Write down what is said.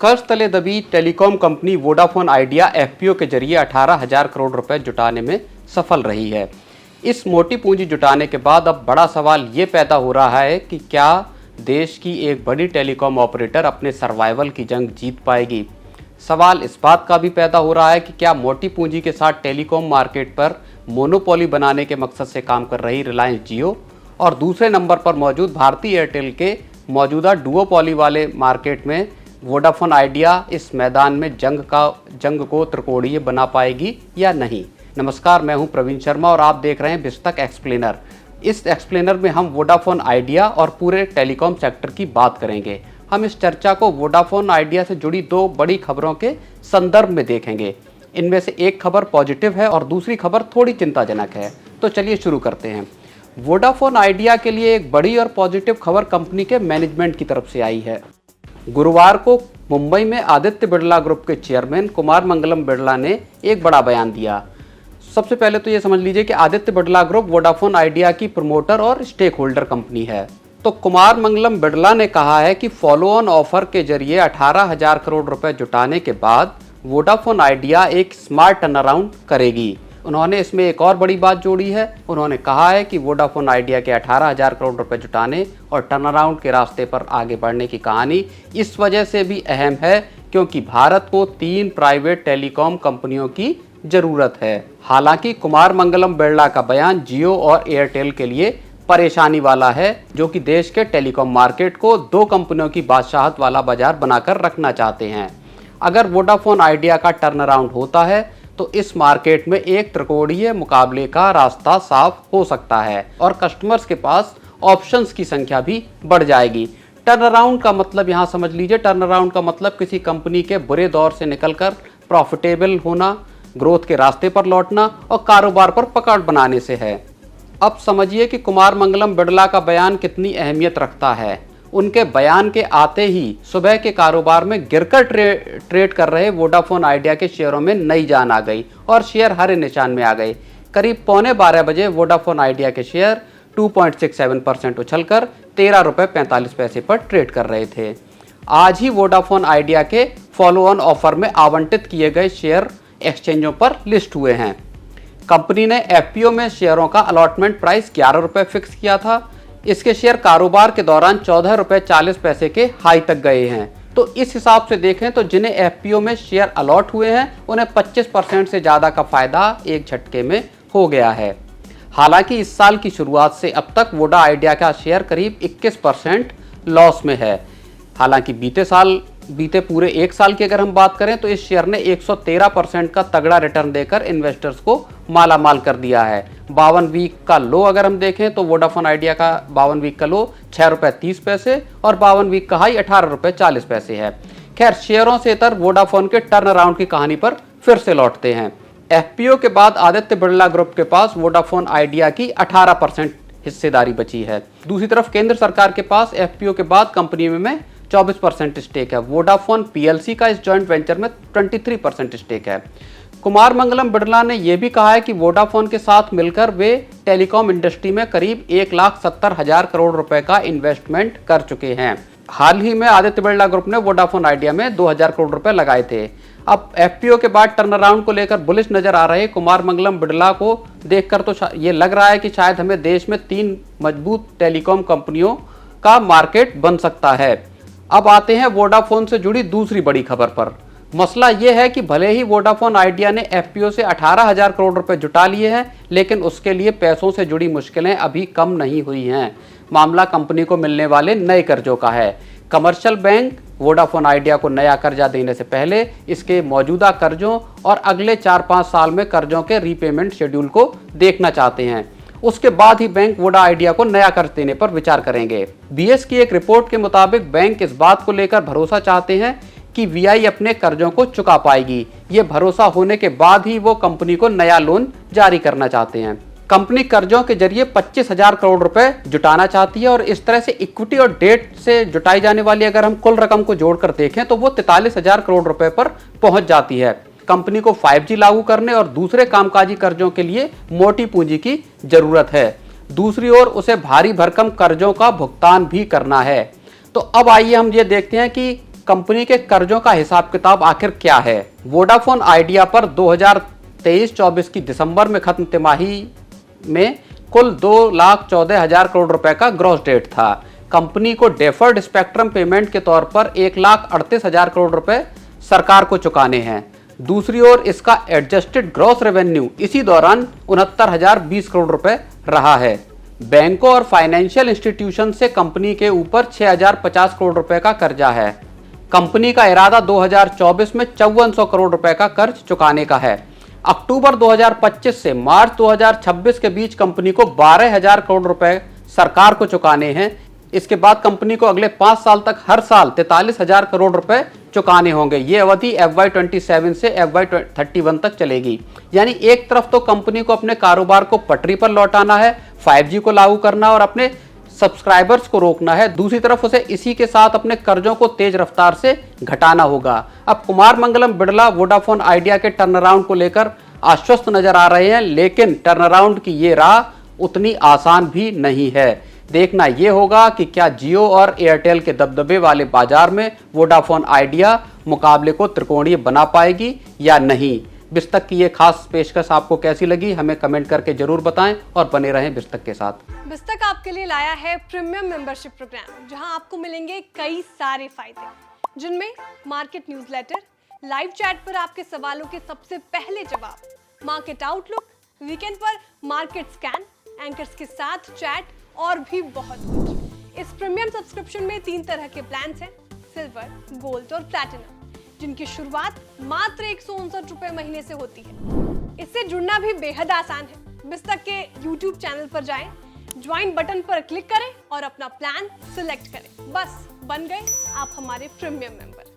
कर्ज तले दबी telecom company Vodafone idea FPO के जरिए 18,000 करोड़ रुपए जुटाने में सफल रही है। इस मोटी पूंजी जुटाने के बाद अब बड़ा सवाल ये पैदा हो रहा है कि क्या देश की एक बड़ी टेलीकॉम ऑपरेटर अपने सर्वाइवल की जंग जीत पाएगी। सवाल इस बात का भी पैदा हो रहा है कि क्या मोटी पूंजी के साथ टेलीकॉम मार्केट पर मोनोपोली बनाने के मकसद से काम कर रही रिलायंस जियो और दूसरे नंबर पर मौजूद भारती एयरटेल के मौजूदा डुओपॉली वाले मार्केट में वोडाफोन आइडिया इस मैदान में जंग को त्रिकोणीय बना पाएगी या नहीं। नमस्कार, मैं हूं प्रवीण शर्मा और आप देख रहे हैं बिस्तक एक्सप्लेनर। इस एक्सप्लेनर में हम वोडाफोन आइडिया और पूरे टेलीकॉम सेक्टर की बात करेंगे। हम इस चर्चा को वोडाफोन आइडिया से जुड़ी दो बड़ी खबरों के संदर्भ में देखेंगे। इनमें से एक खबर पॉजिटिव है और दूसरी खबर थोड़ी चिंताजनक है। तो चलिए शुरू करते हैं। वोडाफोन आइडिया के लिए एक बड़ी और पॉजिटिव खबर कंपनी के मैनेजमेंट की तरफ से आई है। गुरुवार को मुंबई में आदित्य बिरला ग्रुप के चेयरमैन कुमार मंगलम बिरला ने एक बड़ा बयान दिया। सबसे पहले तो ये समझ लीजिए कि Aditya Birla group Vodafone idea की प्रमोटर और स्टेक होल्डर कंपनी है। तो कुमार मंगलम बिरला ने कहा है कि फॉलो ऑन ऑफर के जरिए 18,000 करोड़ रुपए जुटाने के बाद वोडाफोन आइडिया एक स्मार्ट टर्न अराउंड करेगी। उन्होंने इसमें एक और बड़ी बात जोड़ी है। उन्होंने कहा है कि वोडाफोन आइडिया के 18,000 करोड़ रुपए जुटाने और टर्न अराउंड के रास्ते पर आगे बढ़ने की कहानी इस वजह से भी अहम है क्योंकि भारत को 3 प्राइवेट टेलीकॉम कंपनियों की जरूरत है। हालांकि कुमार मंगलम बिरला का बयान जियो और एयरटेल के लिए परेशानी वाला है, जो कि देश के टेलीकॉम मार्केट को 2 कंपनियों की बादशाहत वाला बाजार बनाकर रखना चाहते हैं। अगर वोडाफोन आइडिया का टर्न अराउंड होता है तो इस मार्केट में एक त्रिकोणीय मुकाबले का रास्ता साफ हो सकता है और कस्टमर्स के पास ऑप्शंस की संख्या भी बढ़ जाएगी। टर्न अराउंड का मतलब यहाँ समझ लीजिए, टर्न अराउंड का मतलब किसी कंपनी के बुरे दौर से निकलकर प्रॉफिटेबल होना, ग्रोथ के रास्ते पर लौटना और कारोबार पर पकड़ बनाने से है। अब समझिए कि कुमार मंगलम बिरला का बयान कितनी अहमियत रखता है। उनके बयान के आते ही सुबह के कारोबार में गिरकर ट्रेड कर रहे वोडाफोन आइडिया के शेयरों में नई जान आ गई और शेयर हरे निशान में आ गए। करीब 11:15 वोडाफोन आइडिया के शेयर 2.67% उछलकर 13 रुपये 45 पैसे पर ट्रेड कर रहे थे। आज ही वोडाफोन आइडिया के फॉलो ऑन ऑफर में आवंटित किए गए शेयर एक्सचेंजों पर लिस्ट हुए हैं। कंपनी ने एफपीओ में शेयरों का अलॉटमेंट प्राइस 11 रुपये फिक्स किया था। इसके शेयर कारोबार के दौरान 14 रुपये 40 पैसे के हाई तक गए हैं। तो इस हिसाब से देखें तो जिन्हें एफपीओ में शेयर अलॉट हुए हैं उन्हें 25% से ज़्यादा का फायदा एक झटके में हो गया है। हालांकि इस साल की शुरुआत से अब तक वोडा आइडिया का शेयर करीब 21% लॉस में है। हालांकि बीते पूरे एक साल की अगर हम बात करें तो इस शेयर ने 113% का तगड़ा रिटर्न देकर इन्वेस्टर्स को माला माल कर दिया है। 52 वीक का लो अगर हम देखें तो वोडाफोन आइडिया का 52 वीक का लो 6 रुपये 30 पैसे और 52 वीक का हाई 18 रुपये 40 पैसे है। खैर, शेयरों से इतर वोडाफोन के टर्न अराउंड की कहानी पर फिर से लौटते हैं। एफपीओ के बाद आदित्य बिरला ग्रुप के पास वोडाफोन आइडिया की 18% हिस्सेदारी बची है। दूसरी तरफ केंद्र सरकार के पास एफपीओ के बाद कंपनी में 24% स्टेक है। वोडाफोन पीएलसी का इस जॉइंट वेंचर में 23% स्टेक है। कुमार मंगलम बिरला ने यह भी कहा है कि वोडाफोन के साथ मिलकर वे टेलीकॉम इंडस्ट्री में करीब 1,70,000 करोड़ रुपए का इन्वेस्टमेंट कर चुके हैं। हाल ही में आदित्य बिरला ग्रुप ने वोडाफोन आइडिया में 2,000 करोड़ रुपए लगाए थे। अब एफपीओ के बाद टर्न अराउंड को लेकर बुलिश नजर आ रहे कुमार मंगलम बिरला को देखकर तो ये लग रहा है कि शायद हमें देश में 3 मजबूत टेलीकॉम कंपनियों का मार्केट बन सकता है। अब आते हैं वोडाफोन से जुड़ी दूसरी बड़ी खबर पर। मसला यह है कि भले ही वोडाफोन आइडिया ने एफपीओ से 18,000 करोड़ रुपए जुटा लिए हैं, लेकिन उसके लिए पैसों से जुड़ी मुश्किलें अभी कम नहीं हुई हैं। मामला कंपनी को मिलने वाले नए कर्जों का है। कमर्शियल बैंक वोडाफोन आइडिया को नया कर्जा देने से पहले इसके मौजूदा कर्जों और अगले 4-5 साल में कर्जों के रीपेमेंट शेड्यूल को देखना चाहते हैं। उसके बाद ही बैंक वोडा आइडिया को नया कर्ज देने पर विचार करेंगे। बीएस की एक रिपोर्ट के मुताबिक बैंक इस बात को लेकर भरोसा चाहते हैं कि वीआई अपने कर्जों को चुका पाएगी। ये भरोसा होने के बाद ही वो कंपनी को नया लोन जारी करना चाहते हैं। कंपनी कर्जों के जरिए 25,000 करोड़ रुपए जुटाना चाहती है और इस तरह से इक्विटी और डेट से जुटाई जाने वाली अगर हम कुल रकम को जोड़कर देखें तो वो 43,000 करोड़ रुपए पर पहुंच जाती है। कंपनी को 5G लागू करने और दूसरे कामकाजी कर्जों के लिए मोटी पूंजी की जरूरत है। दूसरी ओर उसे भारी भरकम कर्जों का भुगतान भी करना है। तो अब आइए हम ये देखते हैं कि कंपनी के कर्जों का हिसाब किताब आखिर क्या है। वोडाफोन आइडिया पर 2023-24 की दिसंबर में खत्म तिमाही में कुल 2,14,000 करोड़ रुपए का ग्रॉस डेट था। कंपनी को डेफर्ड स्पेक्ट्रम पेमेंट के तौर पर 1,38,000 करोड़ रुपए सरकार को चुकाने हैं। दूसरी ओर इसका एडजस्टेड ग्रॉस रेवेन्यू इसी दौरान 69,020 करोड़ रुपए रहा है। बैंकों और फाइनेंशियल इंस्टीट्यूशन से कंपनी के ऊपर 6,050 करोड़ रुपए का कर्जा है। कंपनी का इरादा 2024 में 5400 करोड़ रुपए का कर्ज चुकाने का है। अक्टूबर 2025 से मार्च 2026 के बीच कंपनी को 12,000 करोड़ रुपए सरकार को चुकाने हैं। इसके बाद कंपनी को अगले 5 साल तक हर साल 43,000 करोड़ रुपए चुकाने होंगे। ये अवधि FY27 से FY31 तक चलेगी। यानी एक तरफ तो कंपनी को अपने कारोबार को पटरी पर लौटाना है, 5G को लागू करना और अपने सब्सक्राइबर्स को रोकना है, दूसरी तरफ उसे इसी के साथ अपने कर्जों को तेज रफ्तार से घटाना होगा। अब कुमार मंगलम बिड़ला वोडाफोन आइडिया के टर्नअराउंड को लेकर आश्वस्त नजर आ रहे हैं, लेकिन टर्नअराउंड की ये राह उतनी आसान भी नहीं है। देखना यह होगा कि क्या जियो और एयरटेल के दबदबे वाले बाजार में वोडाफोन आइडिया मुकाबले को त्रिकोणीय बना पाएगी या नहीं। बिस्तक की ये खास पेशकश आपको कैसी लगी, हमें कमेंट करके जरूर बताएं और बने रहें बिस्तक के साथ। बिस्तक आपके लिए लाया है प्रीमियम मेंबरशिप प्रोग्राम, जहां आपको मिलेंगे कई सारे फायदे, जिनमें मार्केट न्यूज़लेटर, लाइव चैट पर आपके सवालों के सबसे पहले जवाब, मार्केट आउटलुक, वीकेंड पर मार्केट स्कैन, एंकर्स के साथ चैट और भी बहुत कुछ। इस प्रीमियम सब्सक्रिप्शन में 3 तरह के प्लान्स हैं, सिल्वर, गोल्ड और प्लैटिनम, जिनकी शुरुआत मात्र 159 रुपए महीने से होती है। इससे जुड़ना भी बेहद आसान है। बिस्तक के YouTube चैनल पर जाएं, ज्वाइन बटन पर क्लिक करें और अपना प्लान सिलेक्ट करें। बस बन गए आप हमारे प्रीमियम मेंबर।